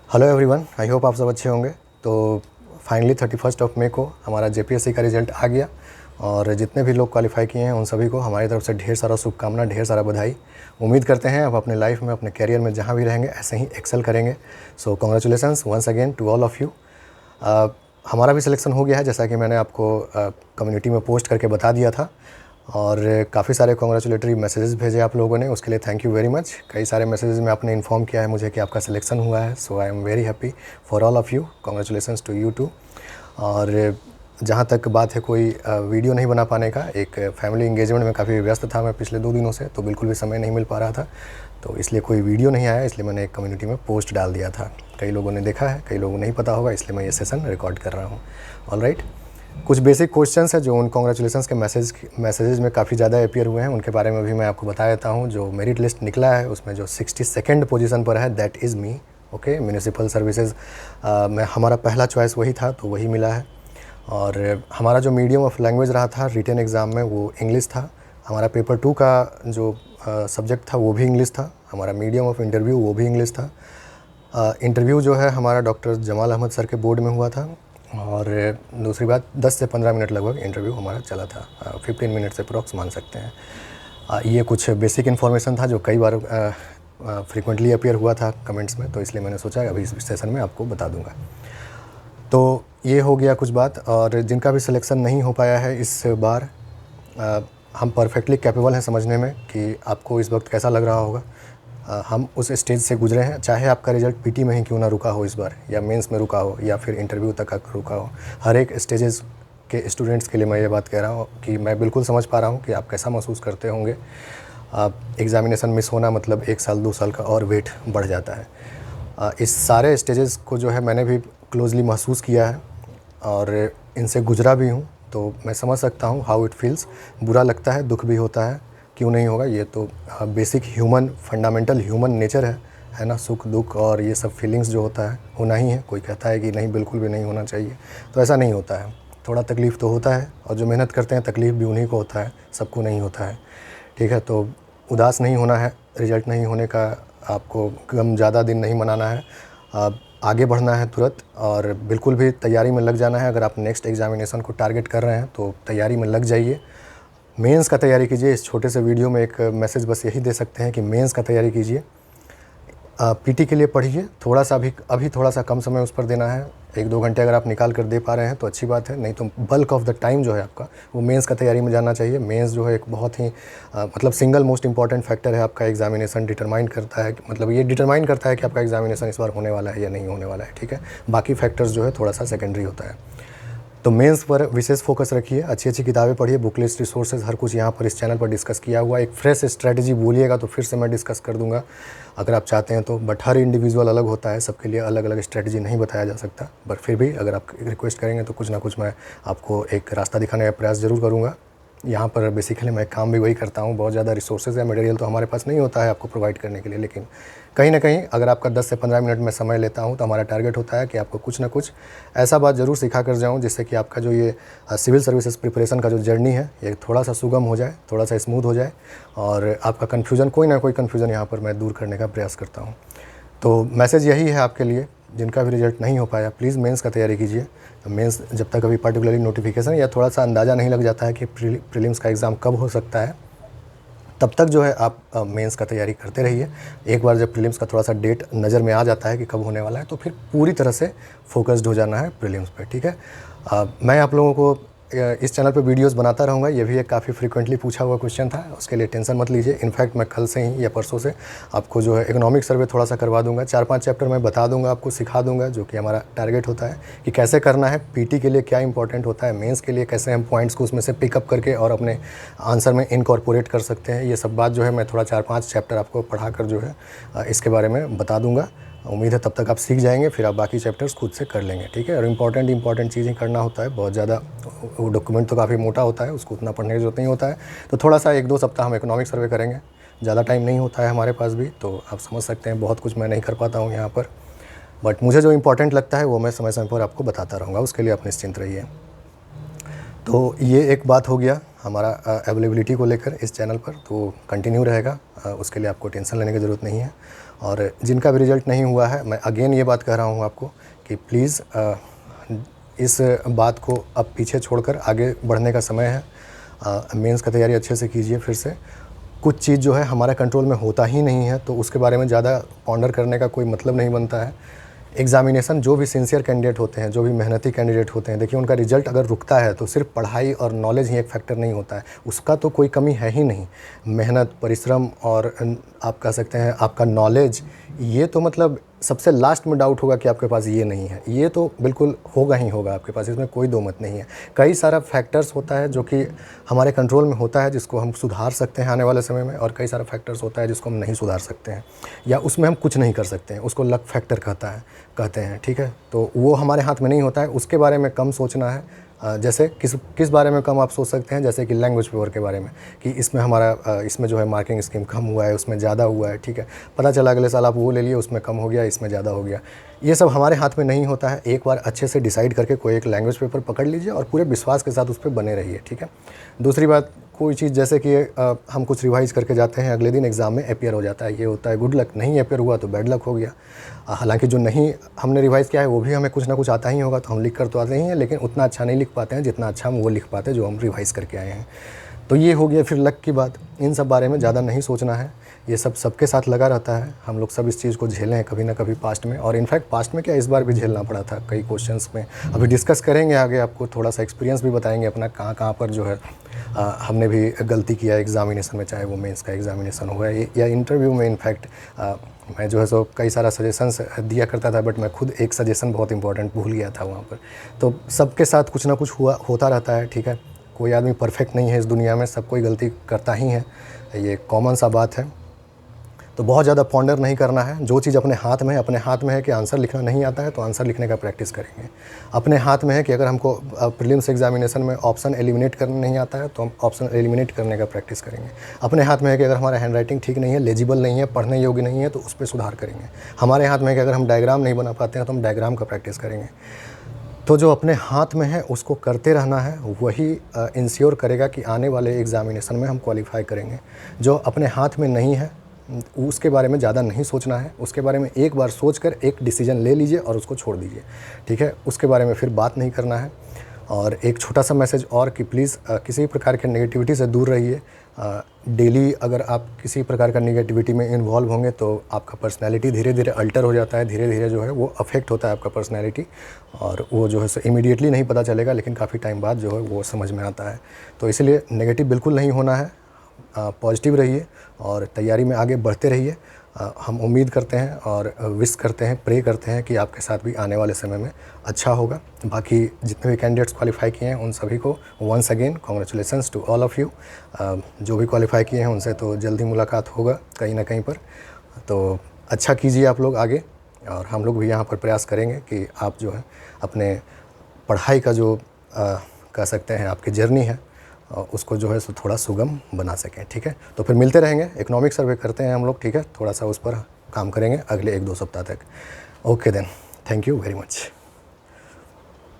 Hello everyone, I hope आप सब अच्छे होंगे। तो फाइनली 31 मई को हमारा जेपीएससी का रिज़ल्ट आ गया और जितने भी लोग क्वालिफाई किए हैं उन सभी को हमारी तरफ से ढेर सारा शुभकामना, ढेर सारा बधाई। उम्मीद करते हैं आप अपने लाइफ में, अपने कैरियर में जहाँ भी रहेंगे ऐसे ही एक्सेल करेंगे। So congratulations once again to all of you. हमारा भी सिलेक्शन हो गया है, जैसा कि मैंने आपको कम्युनिटी में पोस्ट करके बता दिया था, और काफ़ी सारे कॉन्ग्रेचुलेटरी मैसेजेस भेजे आप लोगों ने, उसके लिए थैंक यू वेरी मच। कई सारे मैसेजेस में आपने इन्फॉर्म किया है मुझे कि आपका सिलेक्शन हुआ है, so I am very happy for all of you. Congratulations to you too. और जहाँ तक बात है कोई वीडियो नहीं बना पाने का, एक फैमिली एंगेजमेंट में काफ़ी व्यस्त था मैं पिछले 2 दिनों से, तो बिल्कुल भी समय नहीं मिल पा रहा था, तो इसलिए कोई वीडियो नहीं आया। इसलिए मैंने एक कम्युनिटी में पोस्ट डाल दिया था। कई लोगों ने देखा है, कई लोगों को नहीं पता होगा, इसलिए मैं ये सेशन रिकॉर्ड कर रहा हूँ। ऑलराइट, कुछ बेसिक क्वेश्चंस है जो उन कॉन्ग्रेचुलेसन्स के मैसेजेस में काफ़ी ज़्यादा अपीयर हुए हैं, उनके बारे में भी मैं आपको बता देता हूँ। जो मेरिट लिस्ट निकला है उसमें जो 62nd पोजीशन पर है, that is me. Okay, municipal services में हमारा पहला चॉइस वही था, तो वही मिला है। और हमारा जो मीडियम ऑफ लैंग्वेज रहा था रिटन एग्ज़ाम में वो इंग्लिश था। हमारा पेपर 2 का जो सब्जेक्ट था वो भी इंग्लिश था। हमारा मीडियम ऑफ इंटरव्यू वो भी इंग्लिश था। इंटरव्यू जो है हमारा डॉक्टर जमाल अहमद सर के बोर्ड में हुआ था। और दूसरी बात, 10 से 15 मिनट लगभग इंटरव्यू हमारा चला था, 15 मिनट से अप्रॉक्स मान सकते हैं। ये कुछ बेसिक इन्फॉर्मेशन था जो कई बार फ्रीक्वेंटली अपीयर हुआ था कमेंट्स में, तो इसलिए मैंने सोचा अभी इस सेशन में आपको बता दूंगा। तो ये हो गया कुछ बात। और जिनका भी सिलेक्शन नहीं हो पाया है इस बार, हम परफेक्टली कैपेबल हैं समझने में कि आपको इस वक्त कैसा लग रहा होगा। हम उस स्टेज से गुजरे हैं, चाहे आपका रिज़ल्ट पीटी में ही क्यों ना रुका हो इस बार, या मेंस में रुका हो, या फिर इंटरव्यू तक का रुका हो। हर एक स्टेजेस के स्टूडेंट्स के लिए मैं ये बात कह रहा हूँ कि मैं बिल्कुल समझ पा रहा हूँ कि आप कैसा महसूस करते होंगे। एग्ज़ामिनेशन मिस होना मतलब 1 साल 2 साल का और वेट बढ़ जाता है। इस सारे स्टेजेस को जो है मैंने भी क्लोजली महसूस किया है और इनसे गुजरा भी हूँ, तो मैं समझ सकता हूँ हाउ इट फील्स। बुरा लगता है, दुख भी होता है, क्यों नहीं होगा। ये तो basic human, fundamental human nature है ना। सुख दुख और ये सब फीलिंग्स जो होता है होना ही है। कोई कहता है कि नहीं, बिल्कुल भी नहीं होना चाहिए, तो ऐसा नहीं होता है। थोड़ा तकलीफ़ तो होता है, और जो मेहनत करते हैं तकलीफ़ भी उन्हीं को होता है, सबको नहीं होता है। ठीक है, तो उदास नहीं होना है रिज़ल्ट नहीं होने का, आपको गम ज़्यादा दिन नहीं मनाना है, आगे बढ़ना है तुरंत, और बिल्कुल भी तैयारी में लग जाना है। अगर आप नेक्स्ट एग्ज़ामिनेशन को टारगेट कर रहे हैं तो तैयारी में लग जाइए। मेंस का तैयारी कीजिए। इस छोटे से वीडियो में एक मैसेज बस यही दे सकते हैं कि मेंस का तैयारी कीजिए। पीटी के लिए पढ़िए, थोड़ा सा अभी थोड़ा सा कम समय उस पर देना है। 1-2 घंटे अगर आप निकाल कर दे पा रहे हैं तो अच्छी बात है, नहीं तो बल्क ऑफ द टाइम जो है आपका वो मेंस का तैयारी में जाना चाहिए। मेंस जो है एक बहुत ही मतलब सिंगल मोस्ट इंपॉर्टेंट फैक्टर है आपका एग्जामिनेशन डिटरमाइन करता है, मतलब ये डिटरमाइन करता है कि आपका एग्जामिनेशन इस बार होने वाला है या नहीं होने वाला है। ठीक है, बाकी फैक्टर्स जो है थोड़ा सा सेकेंडरी होता है। तो मेंस पर विशेष फोकस रखिए, अच्छी अच्छी किताबें पढ़िए, बुक लिस्ट, रिसोर्सेज, हर कुछ यहाँ पर इस चैनल पर डिस्कस किया हुआ। एक फ्रेश स्ट्रैटेजी बोलिएगा तो फिर से मैं डिस्कस कर दूंगा अगर आप चाहते हैं तो, बट हर इंडिविजुअल अलग होता है, सबके लिए अलग अलग स्ट्रैटेजी नहीं बताया जा सकता। बट फिर भी अगर आप रिक्वेस्ट करेंगे तो कुछ ना कुछ मैं आपको एक रास्ता दिखाने का प्रयास ज़रूर करूँगा। यहाँ पर बेसिकली मैं काम भी वही करता हूँ। बहुत ज़्यादा रिसोर्सेज या मटेरियल तो हमारे पास नहीं होता है आपको प्रोवाइड करने के लिए, लेकिन कहीं ना कहीं अगर आपका 10 से 15 मिनट में समय लेता हूँ तो हमारा टारगेट होता है कि आपको कुछ ना कुछ ऐसा बात ज़रूर सिखा कर जाऊँ जिससे कि आपका जो ये सिविल सर्विसेज प्रिपरेशन का जो जर्नी है ये थोड़ा सा सुगम हो जाए, थोड़ा सा स्मूथ हो जाए, और आपका कन्फ्यूज़न, कोई ना कोई कन्फ्यूज़न यहाँ पर मैं दूर करने का प्रयास करता हूँ। तो मैसेज यही है आपके लिए, जिनका भी रिजल्ट नहीं हो पाया प्लीज़ मेंस का तैयारी कीजिए। तो मेंस जब तक अभी पर्टिकुलरली नोटिफिकेशन या थोड़ा सा अंदाज़ा नहीं लग जाता है कि प्रीलिम्स का एग्ज़ाम कब हो सकता है, तब तक जो है आप मेंस का तैयारी करते रहिए। एक बार जब प्रीलिम्स का थोड़ा सा डेट नज़र में आ जाता है कि कब होने वाला है, तो फिर पूरी तरह से फोकस्ड हो जाना है प्रीलिम्स पे। ठीक है, मैं आप लोगों को इस चैनल पे वीडियोस बनाता रहूँगा। ये भी एक काफ़ी फ्रीक्वेंटली पूछा हुआ क्वेश्चन था, उसके लिए टेंशन मत लीजिए। इनफैक्ट मैं कल से ही या परसों से आपको जो है इकोनॉमिक सर्वे थोड़ा सा करवा दूंगा। 4-5 चैप्टर मैं बता दूंगा, आपको सिखा दूंगा, जो कि हमारा टारगेट होता है कि कैसे करना है, पीटी के लिए क्या इंपॉर्टेंट होता है, मेंस के लिए कैसे हम पॉइंट्स को उसमें से पिकअप करके और अपने आंसर में इनकॉर्पोरेट कर सकते हैं। ये सब बात जो है मैं थोड़ा 4-5 चैप्टर आपको पढ़ा कर जो है इसके बारे में बता दूँगा। उम्मीद है तब तक आप सीख जाएंगे, फिर आप बाकी चैप्टर्स खुद से कर लेंगे। ठीक है, और इंपॉर्टेंट चीज़ें करना होता है, बहुत ज़्यादा वो डॉक्यूमेंट तो काफ़ी मोटा होता है, उसको उतना पढ़ने की जरूरत नहीं होता है। तो थोड़ा सा 1-2 सप्ताह हम इकोनॉमिक सर्वे करेंगे, ज़्यादा टाइम नहीं होता है हमारे पास भी, तो आप समझ सकते हैं बहुत कुछ मैं नहीं कर पाता हूँ यहाँ पर, बट मुझे जो इंपॉर्टेंट लगता है वो मैं समय समय पर आपको बताता रहूँगा, उसके लिए आप निश्चिंत रहिए। तो ये एक बात हो गया हमारा अवेलेबिलिटी को लेकर इस चैनल पर, तो कंटिन्यू रहेगा, उसके लिए आपको टेंशन लेने की ज़रूरत नहीं है। और जिनका भी रिज़ल्ट नहीं हुआ है, मैं अगेन ये बात कह रहा हूँ आपको कि प्लीज़ इस बात को अब पीछे छोड़कर आगे बढ़ने का समय है। मेंस का तैयारी अच्छे से कीजिए। फिर से कुछ चीज़ जो है हमारे कंट्रोल में होता ही नहीं है, तो उसके बारे में ज़्यादा पॉन्डर करने का कोई मतलब नहीं बनता है। एग्ज़ामिनेशन, जो भी सिंसियर कैंडिडेट होते हैं, जो भी मेहनती कैंडिडेट होते हैं, देखिए उनका रिज़ल्ट अगर रुकता है तो सिर्फ पढ़ाई और नॉलेज ही एक फैक्टर नहीं होता है, उसका तो कोई कमी है ही नहीं। मेहनत, परिश्रम और आप कह सकते हैं आपका नॉलेज, ये तो मतलब सबसे लास्ट में डाउट होगा कि आपके पास ये नहीं है, ये तो बिल्कुल होगा ही होगा आपके पास, इसमें कोई दो मत नहीं है। कई सारा फैक्टर्स होता है जो कि हमारे कंट्रोल में होता है, जिसको हम सुधार सकते हैं आने वाले समय में, और कई सारा फैक्टर्स होता है जिसको हम नहीं सुधार सकते हैं या उसमें हम कुछ नहीं कर सकते हैं, उसको लक फैक्टर कहते हैं, ठीक है। तो वो हमारे हाथ में नहीं होता है, उसके बारे में कम सोचना है। जैसे किस बारे में कम आप सोच सकते हैं, जैसे कि लैंग्वेज पेपर के बारे में, कि इसमें हमारा इसमें जो है मार्किंग स्कीम कम हुआ है, उसमें ज़्यादा हुआ है, ठीक है। पता चला अगले साल आप वो ले लिए, उसमें कम हो गया, इसमें ज़्यादा हो गया। ये सब हमारे हाथ में नहीं होता है। एक बार अच्छे से डिसाइड करके कोई एक लैंग्वेज पेपर पकड़ लीजिए और पूरे विश्वास के साथ उस पर बने रहिए, ठीक है। दूसरी बात, कोई चीज़ जैसे कि हम कुछ रिवाइज़ करके जाते हैं, अगले दिन एग्ज़ाम में अपीयर हो जाता है, ये होता है गुड लक। नहीं अपीयर हुआ तो बैड लक हो गया। हालांकि जो नहीं हमने रिवाइज़ किया है वो भी हमें कुछ ना कुछ आता ही होगा, तो हम लिख कर तो आते ही हैं, लेकिन उतना अच्छा नहीं लिख पाते हैं जितना अच्छा हम वो लिख पाते हैं जो हम रिवाइज़ करके आए हैं। तो ये हो गया फिर लक की बात। इन सब बारे में ज़्यादा नहीं सोचना है, ये सब सबके साथ लगा रहता है। हम लोग सब इस चीज़ को झेले हैं कभी ना कभी पास्ट में, और इनफैक्ट पास्ट में क्या, इस बार भी झेलना पड़ा था कई क्वेश्चंस में। अभी डिस्कस करेंगे आगे, आपको थोड़ा सा एक्सपीरियंस भी बताएंगे अपना, कहाँ कहाँ पर जो है हमने भी गलती किया एग्ज़ामिनेशन में, चाहे वो मेंस का एग्ज़ामिनेशन हुआ या इंटरव्यू में। इनफैक्ट मैं जो है सो कई सारा सजेशंस दिया करता था, बट मैं खुद एक सजेशन बहुत इंपॉर्टेंट भूल गया था वहाँ पर। तो सबके साथ कुछ ना कुछ होता रहता है, ठीक है। कोई आदमी परफेक्ट नहीं है इस दुनिया में, सब कोई गलती करता ही है, ये कॉमन सा बात है। तो बहुत ज़्यादा पॉन्डर नहीं करना है। जो चीज़ अपने हाथ में है कि आंसर लिखना नहीं आता है तो आंसर लिखने का प्रैक्टिस करेंगे। अपने हाथ में है कि अगर हमको प्रीलिम्स एग्जामिनेशन में ऑप्शन एलिमिनेट करना नहीं आता है तो हम ऑप्शन एलिमिनेट करने का प्रैक्टिस करेंगे। अपने हाथ में है कि अगर हमारा हैंड राइटिंग ठीक नहीं है, लेजिबल नहीं है, पढ़ने योग्य नहीं है, तो उस पर सुधार करेंगे। हमारे हाथ में है कि अगर हम डायग्राम नहीं बना पाते हैं तो हम डायग्राम का प्रैक्टिस करेंगे। तो जो अपने हाथ में है उसको करते रहना है, वही इंश्योर करेगा कि आने वाले एग्ज़ामिनेशन में हम क्वालिफाई करेंगे। जो अपने हाथ में नहीं है उसके बारे में ज़्यादा नहीं सोचना है, उसके बारे में एक बार सोचकर एक डिसीजन ले लीजिए और उसको छोड़ दीजिए, ठीक है। उसके बारे में फिर बात नहीं करना है। और एक छोटा सा मैसेज और कि प्लीज़ किसी भी प्रकार के नेगेटिविटी से दूर रहिए। डेली अगर आप किसी प्रकार का नेगेटिविटी में इन्वॉल्व होंगे तो आपका पर्सनैलिटी धीरे धीरे अल्टर हो जाता है, धीरे धीरे जो है वो अफेक्ट होता है आपका पर्सनैलिटी, और वो जो है सो इमीडिएटली नहीं पता चलेगा, लेकिन काफ़ी टाइम बाद जो है वो समझ में आता है। तो इसलिए नेगेटिव बिल्कुल नहीं होना है, पॉजिटिव रहिए और तैयारी में आगे बढ़ते रहिए। हम उम्मीद करते हैं और विश करते हैं, प्रे करते हैं कि आपके साथ भी आने वाले समय में अच्छा होगा। बाकी जितने भी कैंडिडेट्स क्वालिफाई किए हैं उन सभी को once again congratulations to all of you. जो भी क्वालिफाई किए हैं उनसे तो जल्दी मुलाकात होगा कहीं ना कहीं पर। तो अच्छा कीजिए आप लोग आगे, और हम लोग भी यहाँ पर प्रयास करेंगे कि आप जो है अपने पढ़ाई का जो कह सकते हैं आपकी जर्नी है उसको जो है सो थोड़ा सुगम बना सकें, ठीक है। तो फिर मिलते रहेंगे, इकोनॉमिक सर्वे करते हैं हम लोग, ठीक है। थोड़ा सा उस पर काम करेंगे अगले 1-2 सप्ताह तक। Okay then, thank you very much.